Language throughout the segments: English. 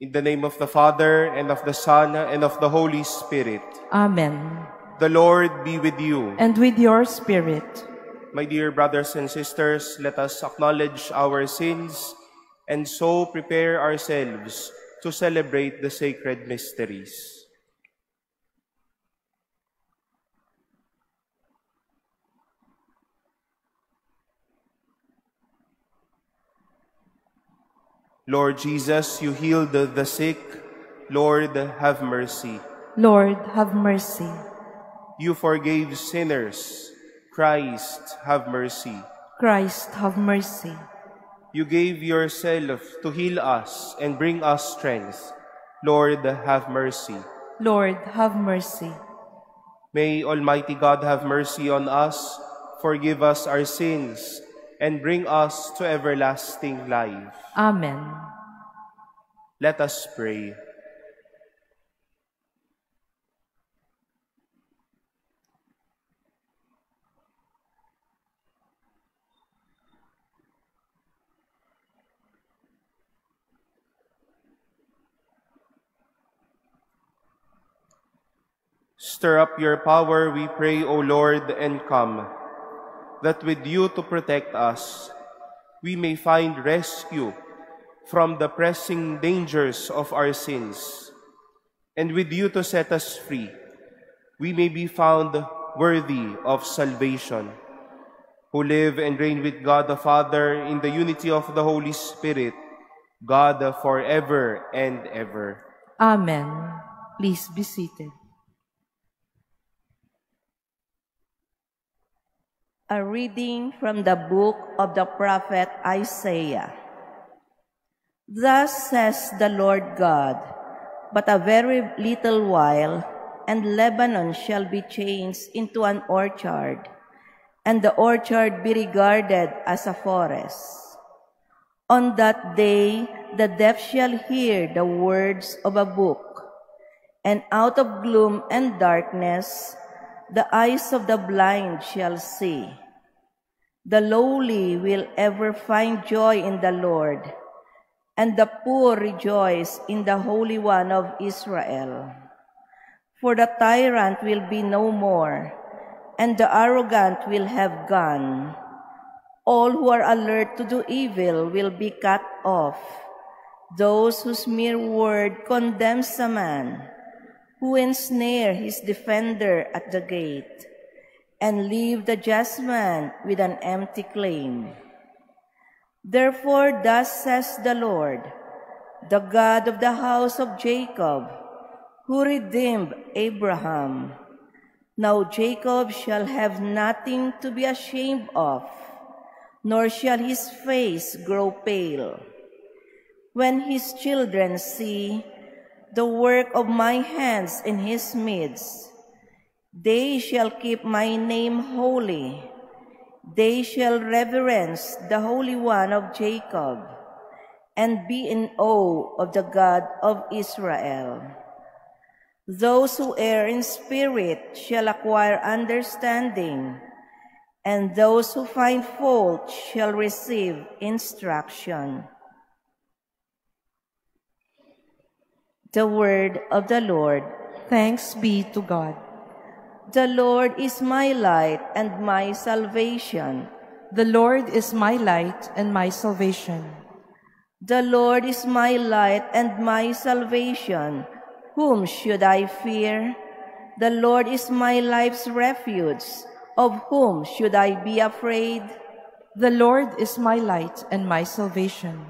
In the name of the Father, and of the Son, and of the Holy Spirit. Amen. The Lord be with you. And with your spirit. My dear brothers and sisters, let us acknowledge our sins and so prepare ourselves to celebrate the sacred mysteries. Lord Jesus, you healed the sick. Lord, have mercy. Lord, have mercy. You forgave sinners. Christ, have mercy. Christ, have mercy. You gave yourself to heal us and bring us strength. Lord, have mercy. Lord, have mercy. May Almighty God have mercy on us, forgive us our sins, and bring us to everlasting life. Amen. Let us pray. Stir up your power, we pray, O Lord, and come, that with you to protect us, we may find rescue from the pressing dangers of our sins, and with you to set us free, we may be found worthy of salvation, who live and reign with God the Father in the unity of the Holy Spirit, God forever and ever. Amen. Please be seated. A reading from the book of the prophet Isaiah. Thus says the Lord God, but a very little while, and Lebanon shall be changed into an orchard, and the orchard be regarded as a forest. On that day the deaf shall hear the words of a book, and out of gloom and darkness the eyes of the blind shall see. The lowly will ever find joy in the Lord, and the poor rejoice in the Holy One of Israel. For the tyrant will be no more, and the arrogant will have gone. All who are alert to do evil will be cut off. Those whose mere word condemns a man, who ensnare his defender at the gate, and leave the just man with an empty claim. Therefore thus says the Lord, the God of the house of Jacob, who redeemed Abraham. Now Jacob shall have nothing to be ashamed of, nor shall his face grow pale. When his children see the work of my hands in his midst, they shall keep my name holy. They shall reverence the Holy One of Jacob, and be in awe of the God of Israel. Those who err in spirit shall acquire understanding, and those who find fault shall receive instruction. The word of the Lord. Thanks be to God. The Lord is my light and my salvation. The Lord is my light and my salvation. The Lord is my light and my salvation. Whom should I fear? The Lord is my life's refuge. Of whom should I be afraid? The Lord is my light and my salvation.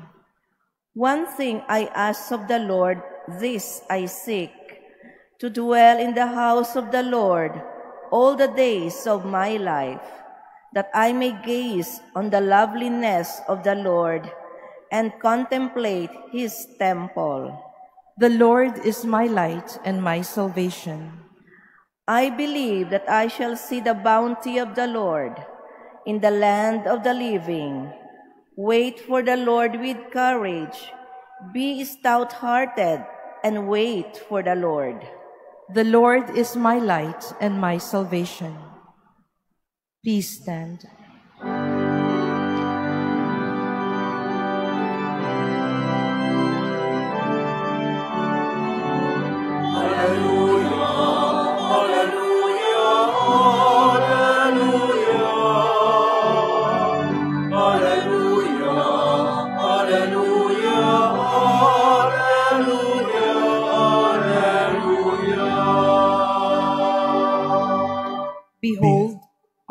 One thing I ask of the Lord, this I seek, to dwell in the house of the Lord all the days of my life, that I may gaze on the loveliness of the Lord and contemplate his temple. The Lord is my light and my salvation. I believe that I shall see the bounty of the Lord in the land of the living. Wait for the Lord with courage. Be stout-hearted and wait for the Lord. The Lord is my light and my salvation. Please stand.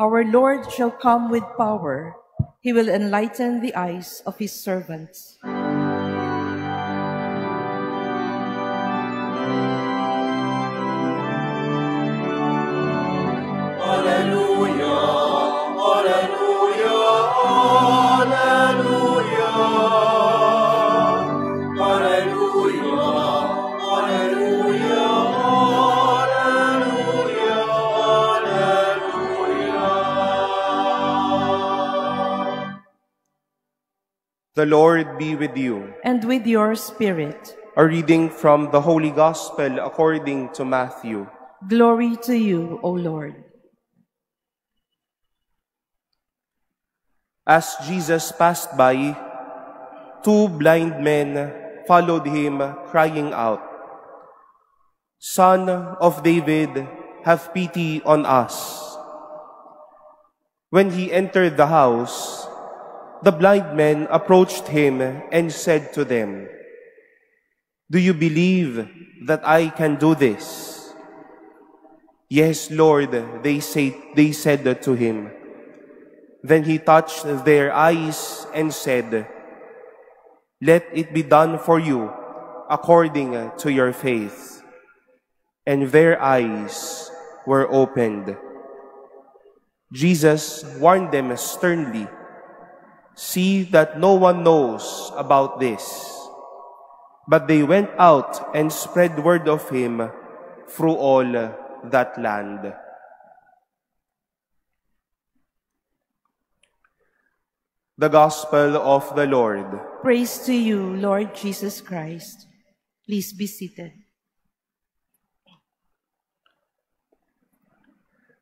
Our Lord shall come with power. He will enlighten the eyes of his servants. The Lord be with you. And with your spirit. A reading from the Holy Gospel according to Matthew. Glory to you, O Lord. As Jesus passed by, two blind men followed him, crying out, "Son of David, have pity on us." When he entered the house, the blind men approached him and said to them, "Do you believe that I can do this?" "Yes, Lord," they said to him. Then he touched their eyes and said, "Let it be done for you according to your faith." And their eyes were opened. Jesus warned them sternly, "See that no one knows about this." But they went out and spread word of him through all that land. The Gospel of the Lord. Praise to you, Lord Jesus Christ. Please be seated.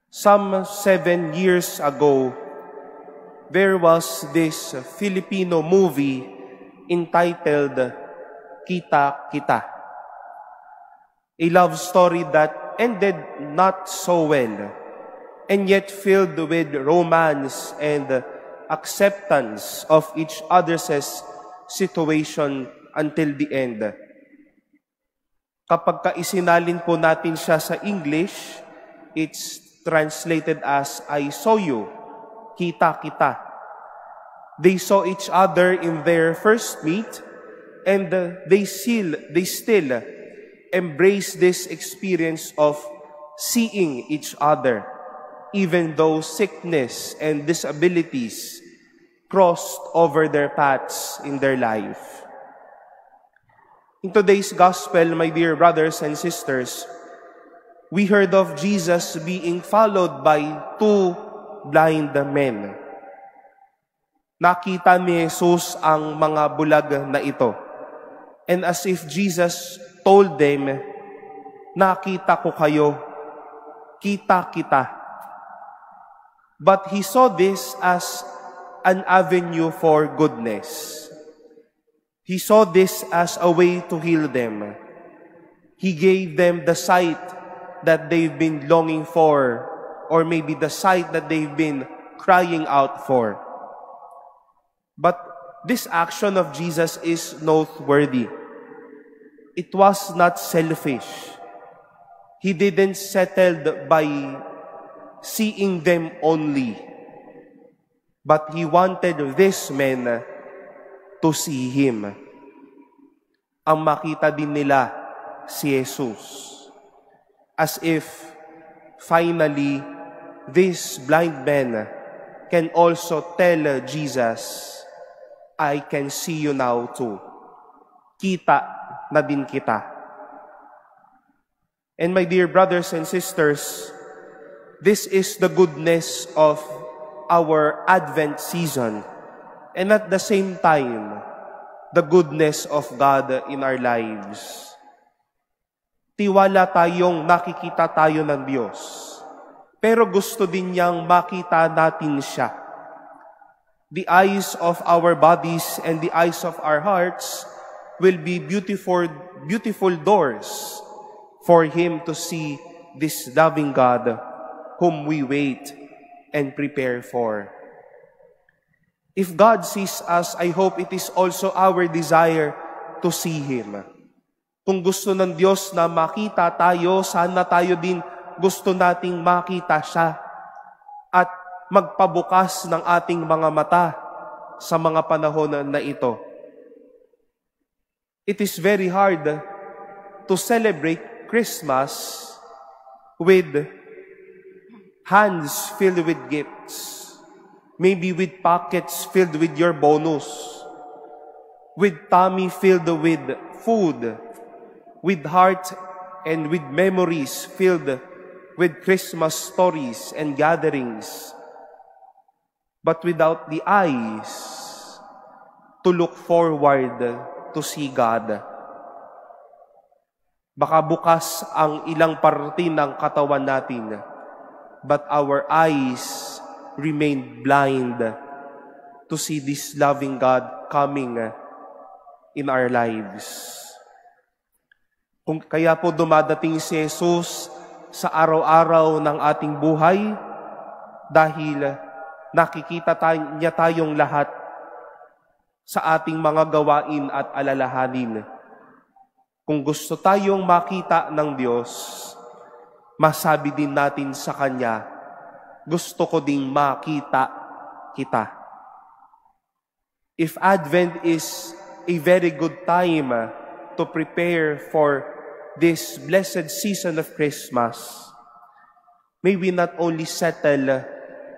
Some 7 years ago, there was this Filipino movie entitled Kita Kita. A love story that ended not so well, and yet filled with romance and acceptance of each other's situation until the end. Kapag isinalin po natin siya sa English, it's translated as, "I saw you, kita kita." They saw each other in their first meet, and they still embrace this experience of seeing each other, even though sickness and disabilities crossed over their paths in their life. In today's gospel, my dear brothers and sisters, we heard of Jesus being followed by two blind men. Nakita ni Jesus ang mga bulag na ito. And as if Jesus told them, "Nakita ko kayo, kita kita." But he saw this as an avenue for goodness. He saw this as a way to heal them. He gave them the sight that they've been longing for, or maybe the sight that they've been crying out for. But this action of Jesus is noteworthy. It was not selfish. He didn't settle by seeing them only, but he wanted these men to see him. Ang makita din nila si Jesus. As if, finally, these blind men can also tell Jesus, "I can see you now too. Kita na din kita." And my dear brothers and sisters, this is the goodness of our Advent season, and at the same time, the goodness of God in our lives. Tiwala tayong nakikita tayo ng Diyos, pero gusto din niyang makita natin siya. The eyes of our bodies and the eyes of our hearts will be beautiful doors for Him to see this loving God whom we wait and prepare for. If God sees us, I hope it is also our desire to see Him. Kung gusto ng Diyos na makita tayo, sana tayo din gusto nating makita siya. At magpabukas ng ating mga mata sa mga panahon na ito. It is very hard to celebrate Christmas with hands filled with gifts, maybe with pockets filled with your bonus, with tummy filled with food, with heart and with memories filled with Christmas stories and gatherings, but without the eyes to look forward to see God. Baka bukas ang ilang parte ng katawan natin, but our eyes remain blind to see this loving God coming in our lives. Kaya po dumadating si Jesus sa araw-araw ng ating buhay dahil nakikita niya tayong lahat sa ating mga gawain at alalahanin. Kung gusto tayong makita ng Diyos, masabi din natin sa Kanya, gusto ko ding makita kita. If Advent is a very good time to prepare for this blessed season of Christmas, may we not only settle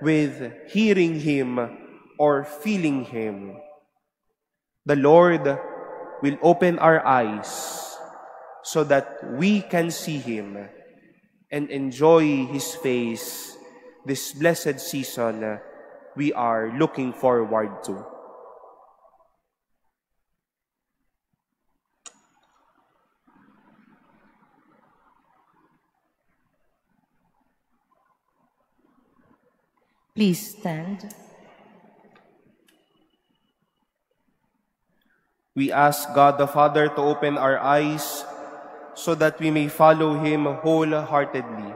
with hearing Him or feeling Him. The Lord will open our eyes so that we can see Him and enjoy His face this blessed season we are looking forward to. Please stand. We ask God the Father to open our eyes so that we may follow Him wholeheartedly.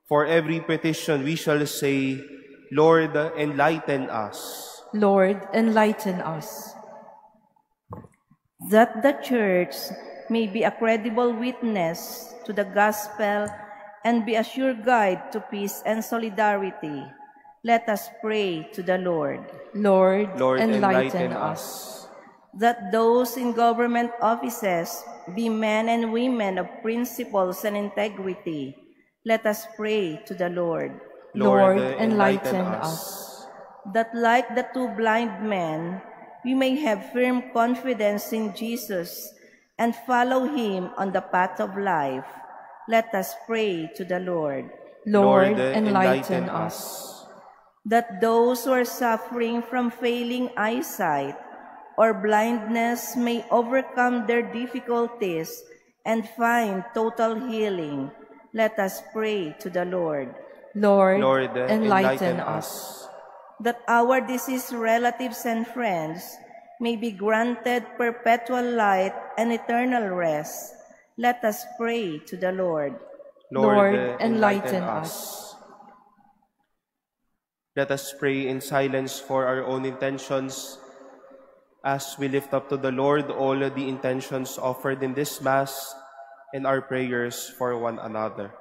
For every petition we shall say, Lord, enlighten us. Lord, enlighten us. That the Church may be a credible witness to the gospel and be a sure guide to peace and solidarity, let us pray to the Lord. Lord, Lord, enlighten us. That those in government offices be men and women of principles and integrity, let us pray to the Lord. Lord, enlighten us. That like the two blind men, we may have firm confidence in Jesus and follow Him on the path of life, let us pray to the Lord. Lord, enlighten us. That those who are suffering from failing eyesight or blindness may overcome their difficulties and find total healing, let us pray to the Lord. Lord, enlighten us. That our deceased relatives and friends may be granted perpetual light and eternal rest, let us pray to the Lord. Lord, enlighten us. Let us pray in silence for our own intentions as we lift up to the Lord all the intentions offered in this Mass and our prayers for one another.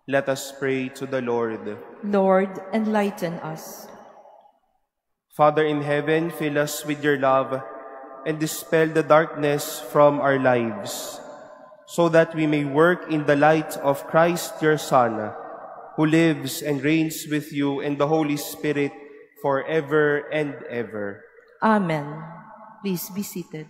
Let us pray to the Lord. Lord, enlighten us. Father in heaven, fill us with your love and dispel the darkness from our lives, so that we may work in the light of Christ, your Son, who lives and reigns with you and the Holy Spirit forever and ever. Amen. Please be seated.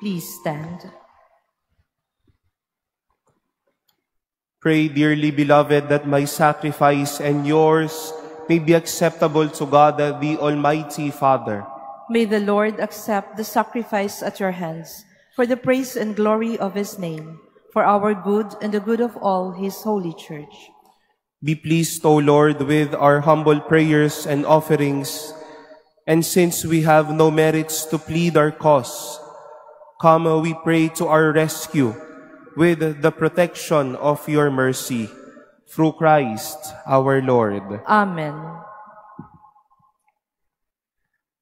Please stand. Pray, dearly beloved, that my sacrifice and yours may be acceptable to God, the Almighty Father. May the Lord accept the sacrifice at your hands for the praise and glory of his name, for our good and the good of all his holy church. Be pleased, O Lord, with our humble prayers and offerings, and since we have no merits to plead our cause, come, we pray, to our rescue with the protection of your mercy, through Christ our Lord. Amen.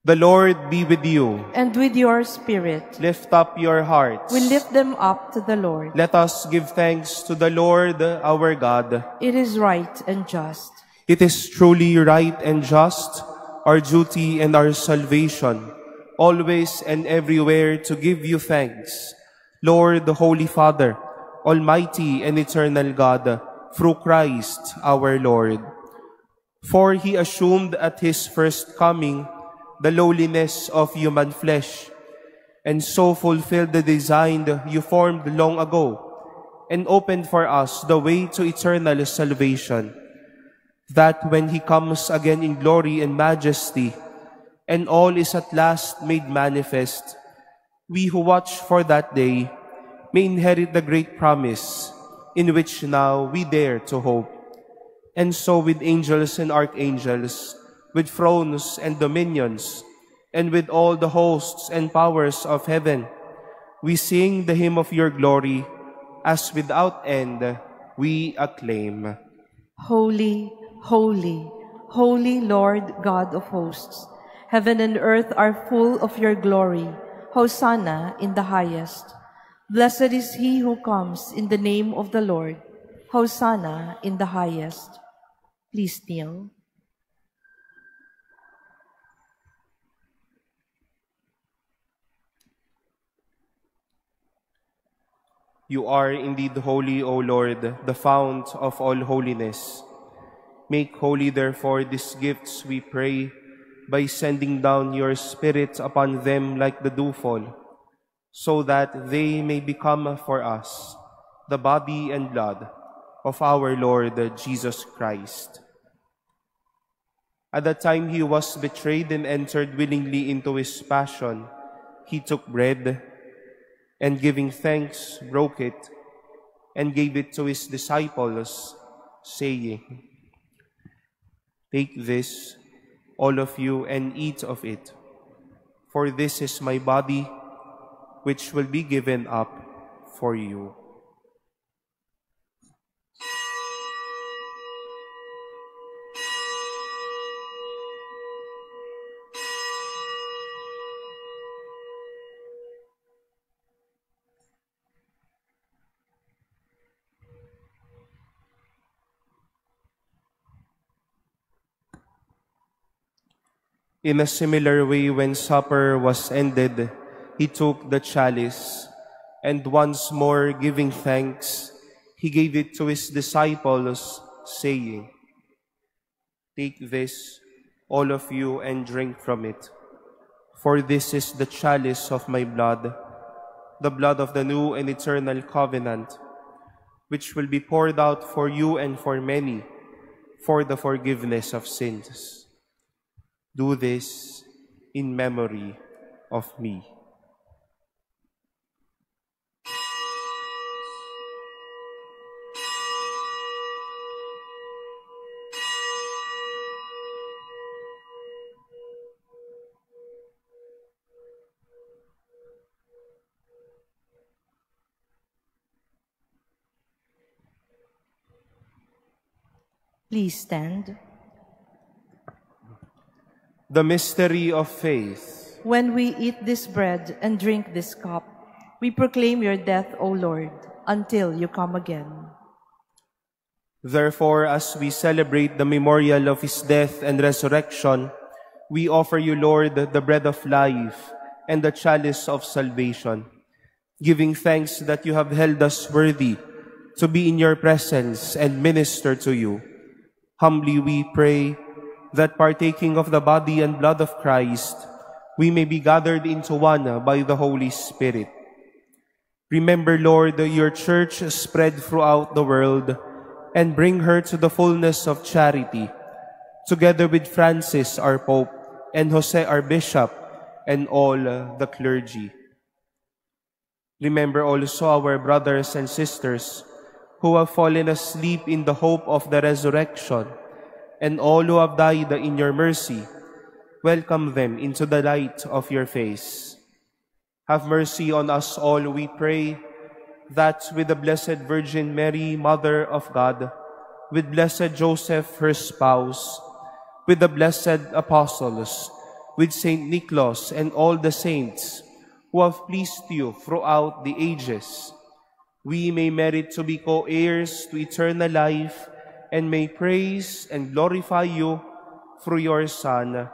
The Lord be with you. And with your spirit. Lift up your hearts. We lift them up to the Lord. Let us give thanks to the Lord our God. It is right and just. It is truly right and just, our duty and our salvation, always and everywhere to give you thanks, Lord, the Holy Father, Almighty and eternal God, through Christ our Lord. For he assumed at his first coming the lowliness of human flesh, and so fulfilled the design you formed long ago, and opened for us the way to eternal salvation, that when he comes again in glory and majesty, and all is at last made manifest, we who watch for that day may inherit the great promise, in which now we dare to hope. And so with angels and archangels, with thrones and dominions, and with all the hosts and powers of heaven, we sing the hymn of your glory, as without end we acclaim. Holy, holy, holy Lord God of hosts, heaven and earth are full of your glory. Hosanna in the highest. Blessed is he who comes in the name of the Lord. Hosanna in the highest. Please kneel. You are indeed holy, O Lord, the fount of all holiness. Make holy, therefore, these gifts, we pray, by sending down your Spirit upon them like the dewfall, so that they may become for us the body and blood of our Lord Jesus Christ. At the time he was betrayed and entered willingly into his passion, he took bread, and giving thanks, broke it, and gave it to his disciples, saying, "Take this, all of you, and eat of it, for this is my body, which will be given up for you." In a similar way, when supper was ended, he took the chalice, and once more giving thanks, he gave it to his disciples, saying, "Take this, all of you, and drink from it. For this is the chalice of my blood, the blood of the new and eternal covenant, which will be poured out for you and for many, for the forgiveness of sins. Do this in memory of me." Please stand. The mystery of faith. When we eat this bread and drink this cup, we proclaim your death, O Lord, until you come again. Therefore, as we celebrate the memorial of his death and resurrection, we offer you, Lord, the bread of life and the chalice of salvation, giving thanks that you have held us worthy to be in your presence and minister to you. Humbly we pray that partaking of the body and blood of Christ, we may be gathered into one by the Holy Spirit. Remember, Lord, your church spread throughout the world, and bring her to the fullness of charity, together with Francis, our Pope, and Jose, our Bishop, and all the clergy. Remember also our brothers and sisters who have fallen asleep in the hope of the resurrection, and all who have died in your mercy. Welcome them into the light of your face. Have mercy on us all, we pray, that with the Blessed Virgin Mary, Mother of God, with Blessed Joseph, her spouse, with the blessed apostles, with Saint Nicholas and all the saints who have pleased you throughout the ages, we may merit to be co-heirs to eternal life and may praise and glorify you through your Son,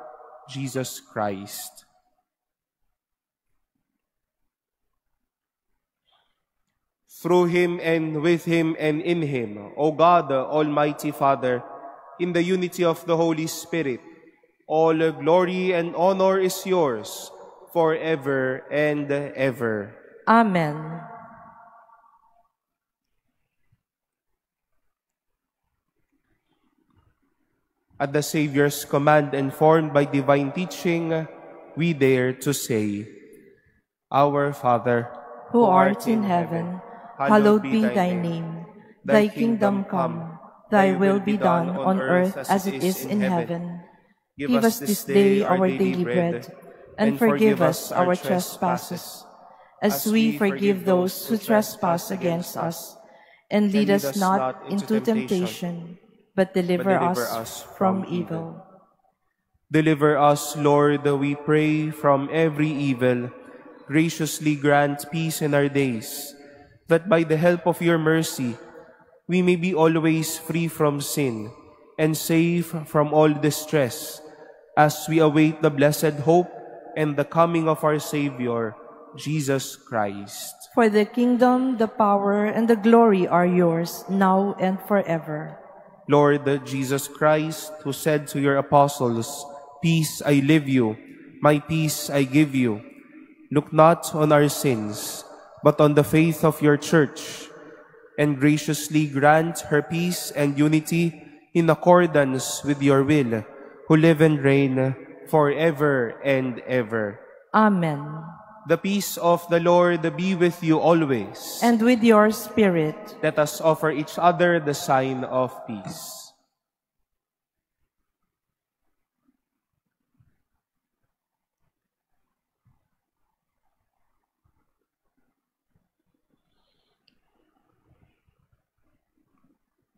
Jesus Christ. Through him and with him and in him, O God, Almighty Father, in the unity of the Holy Spirit, all glory and honor is yours forever and ever. Amen. At the Savior's command and formed by divine teaching, we dare to say, Our Father, who art in heaven, hallowed be thy name. Thy kingdom come, thy will be done on earth as it is in heaven. Give us this day our daily bread, and forgive us our trespasses, as we forgive those who trespass against us. And lead us not into temptation, but deliver us from evil. Deliver us, Lord, we pray, from every evil. Graciously grant peace in our days, that by the help of your mercy, we may be always free from sin and safe from all distress, as we await the blessed hope and the coming of our Savior, Jesus Christ. For the kingdom, the power, and the glory are yours, now and forever. Lord Jesus Christ, who said to your apostles, Peace I leave you, my peace I give you. Look not on our sins, but on the faith of your church, and graciously grant her peace and unity in accordance with your will, who live and reign forever and ever. Amen. The peace of the Lord be with you always. And with your spirit. Let us offer each other the sign of peace.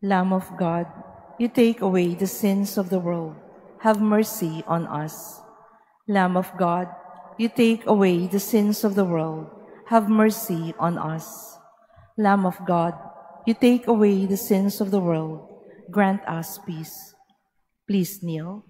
Lamb of God, you take away the sins of the world. Have mercy on us. Lamb of God, you take away the sins of the world. Have mercy on us. Lamb of God, you take away the sins of the world. Grant us peace. Please kneel.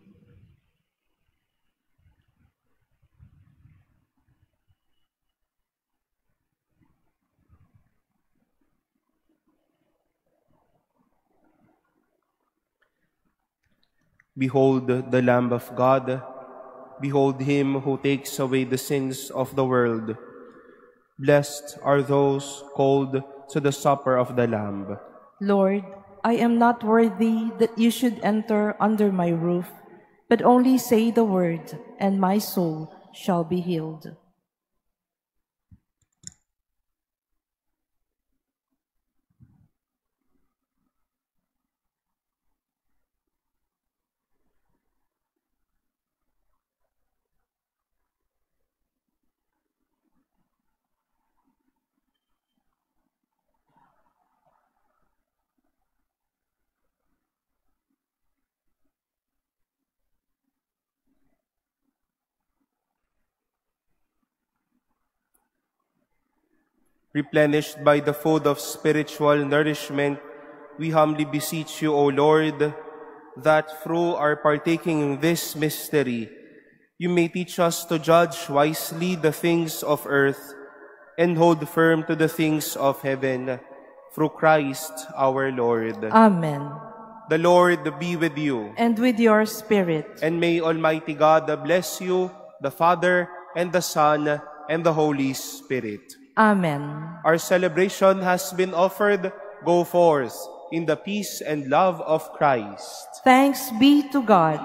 Behold the Lamb of God. Behold him who takes away the sins of the world. Blessed are those called to the supper of the Lamb. Lord, I am not worthy that you should enter under my roof, but only say the word, and my soul shall be healed. Replenished by the food of spiritual nourishment, we humbly beseech you, O Lord, that through our partaking in this mystery, you may teach us to judge wisely the things of earth and hold firm to the things of heaven, through Christ our Lord. Amen. The Lord be with you. And with your spirit. And may Almighty God bless you, the Father, and the Son, and the Holy Spirit. Amen. Our celebration has been offered. Go forth in the peace and love of Christ. Thanks be to God.